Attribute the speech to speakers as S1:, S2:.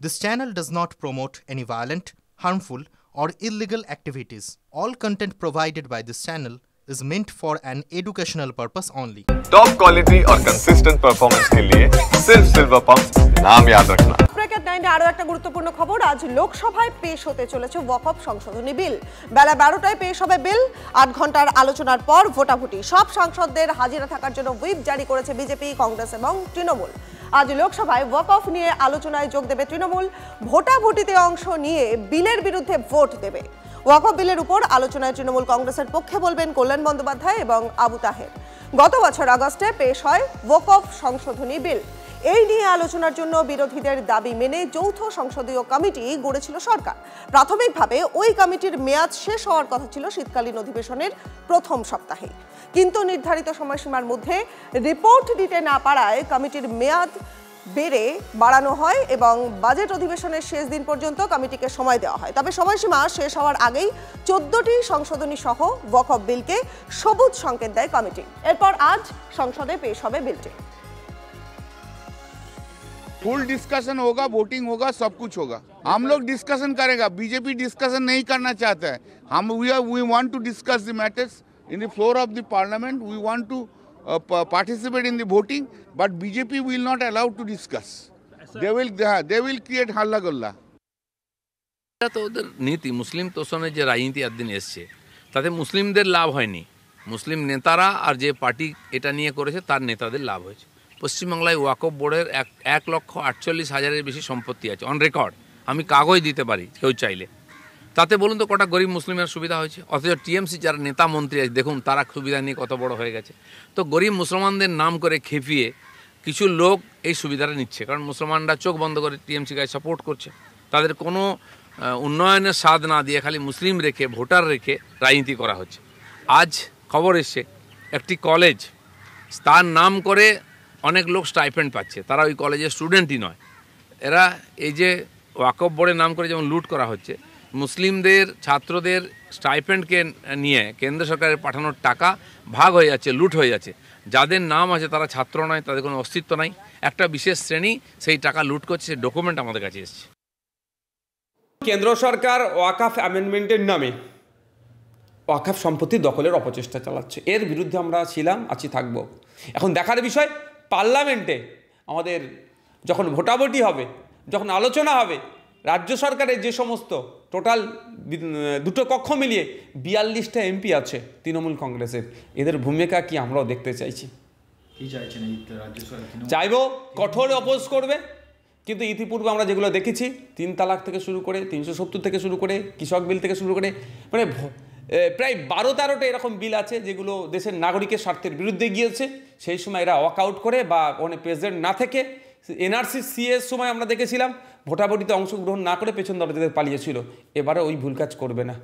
S1: This channel does not promote any violent, harmful, or illegal activities. All content provided by this channel is meant for an educational purpose only.
S2: Top quality और consistent performance के लिए सिर्फ silver pump नाम याद रखना।
S3: Bracket 9 আরো একটা গুরুত্বপূর্ণ খবর, আজ লোকসভায় পেশ হতে চলেছে ওয়াকফ সংশোধনী বিল। বেলা 12টায় পেশ হবে বিল। 8 ঘন্টার আলোচনার পর ভোটাভুটি। সব সাংসদদের হাজিরা থাকার জন্য হুইপ জারি করেছে বিজেপি, কংগ্রেস এবং তৃণমূল। আজ লোকসভায় ওয়াকফ নিয়ে আলোচনায় যোগ দেবে তৃণমূল। ভোটাভুটিতে অংশ নিয়ে বিলের বিরুদ্ধে ভোট দেবে। ওয়াকফ বিলের উপর আলোচনায় তৃণমূল কংগ্রেসের পক্ষে বলবেন কল্যাণ বন্দ্যোপাধ্যায় এবং আবু তাহের। গত বছর আগস্টে পেশ হয় ওয়াকফ সংশোধনী বিল। এই নিয়ে আলোচনার জন্য বিরোধীদের দাবি মেনে যৌথ সংসদীয় কমিটি গড়েছিল সরকার। প্রাথমিকভাবে ওই কমিটির মেয়াদ শেষ হওয়ার কথা ছিল শীতকালীন অধিবেশনের প্রথম সপ্তাহে, কিন্তু নির্ধারিত সময়সীমার মধ্যে রিপোর্ট দিতে না পারায় কমিটির মেয়াদ বাড়ানো হয় এবং বাজেট অধিবেশনের শেষ দিন পর্যন্ত কমিটিকে সময় দেওয়া হয়। তবে সময়সীমা শেষ হওয়ার আগেই 14টি সংশোধনী সহ ওয়াকফ বিলকে সবুজ সংকেত দেয় কমিটি। এরপর আজ সংসদে পেশ হবে বিলটি।
S4: फुल डिस्कशन होगा, वोटिंग होगा, सब कुछ होगा। हम लोग डिस्कशन करेगा, बीजेपी डिस्कशन नहीं करना चाहता है। we want to discuss the matters in the floor of the parliament. We want to participate in the voting, but BJP will not allow to discuss. They will create halla golla.
S5: এটা তো ওদের নীতি। মুসলিম তোষণের যে রাজনীতি একদিন এসছে তাতে মুসলিমদের লাভ হয়নি, মুসলিম নেতারা আর যে পার্টি এটা নিয়ে করেছে তার নেতাদের লাভ হয়েছে। পশ্চিমবাংলায় ওয়াকফ বোর্ডের 1,48,000-এর বেশি সম্পত্তি আছে অন রেকর্ড। আমি কাগজ দিতে পারি কেউ চাইলে। তাতে বলুন তো কটা গরিব মুসলিমের সুবিধা হয়েছে? অথচ টিএমসি যারা নেতা মন্ত্রী আছে দেখুন তারা সুবিধা নিয়ে কত বড় হয়ে গেছে। তো গরিব মুসলমানদের নাম করে খেপিয়ে কিছু লোক এই সুবিধাটা নিচ্ছে, কারণ মুসলমানরা চোখ বন্ধ করে টিএমসি গায়ে সাপোর্ট করছে। তাদের কোনো উন্নয়নের স্বাদ না দিয়ে খালি মুসলিম রেখে, ভোটার রেখে রাজনীতি করা হচ্ছে। আজ খবর এসছে একটি কলেজ, তার নাম করে অনেক লোক স্টাইপেন্ড পাচ্ছে, তারা ওই কলেজের স্টুডেন্টই নয়। এরা এই যে ওয়াকফ বোর্ডের নাম করে যেমন লুট করা হচ্ছে, মুসলিমদের ছাত্রদের স্টাইপেন্ডকে নিয়ে কেন্দ্র সরকারের পাঠানোর টাকা ভাগ হয়ে যাচ্ছে, লুট হয়ে যাচ্ছে। যাদের নাম আছে তারা ছাত্র নয়, তাদের কোনো অস্তিত্ব নাই, একটা বিশেষ শ্রেণী সেই টাকা লুট করছে। সেই ডকুমেন্ট আমাদের কাছে এসছে।
S6: কেন্দ্র সরকার ওয়াকফ অ্যামেন্ডমেন্টের নামে ওয়াকফ সম্পত্তি দখলের অপচেষ্টা চালাচ্ছে। এর বিরুদ্ধে আমরা ছিলাম, আছি, থাকব। এখন দেখার বিষয় পার্লামেন্টে আমাদের যখন ভোটাভুটি হবে, যখন আলোচনা হবে, রাজ্য সরকারের যে সমস্ত টোটাল দুটো কক্ষ মিলিয়ে 42টা এমপি আছে তৃণমূল কংগ্রেসের, এদের ভূমিকা কি আমরাও দেখতে চাইছি। চাইবো কঠোর অপোজ করবে, কিন্তু ইতিপূর্বে আমরা যেগুলো দেখেছি 3 তালাক থেকে শুরু করে 370 থেকে শুরু করে কৃষক বিল থেকে শুরু করে মানে প্রায় 12-13টা এরকম বিল আছে যেগুলো দেশের নাগরিকের স্বার্থের বিরুদ্ধে গিয়েছে। সেই সময় এরা ওয়াকআউট করে বা প্রেসিডেন্ট না থেকে এনআরসি সিএর সময় আমরা দেখেছিলাম ভোটাভুটিতে অংশগ্রহণ না করে পেছন দরজাদের পালিয়েছিল। এবারে ওই ভুল কাজ করবে না।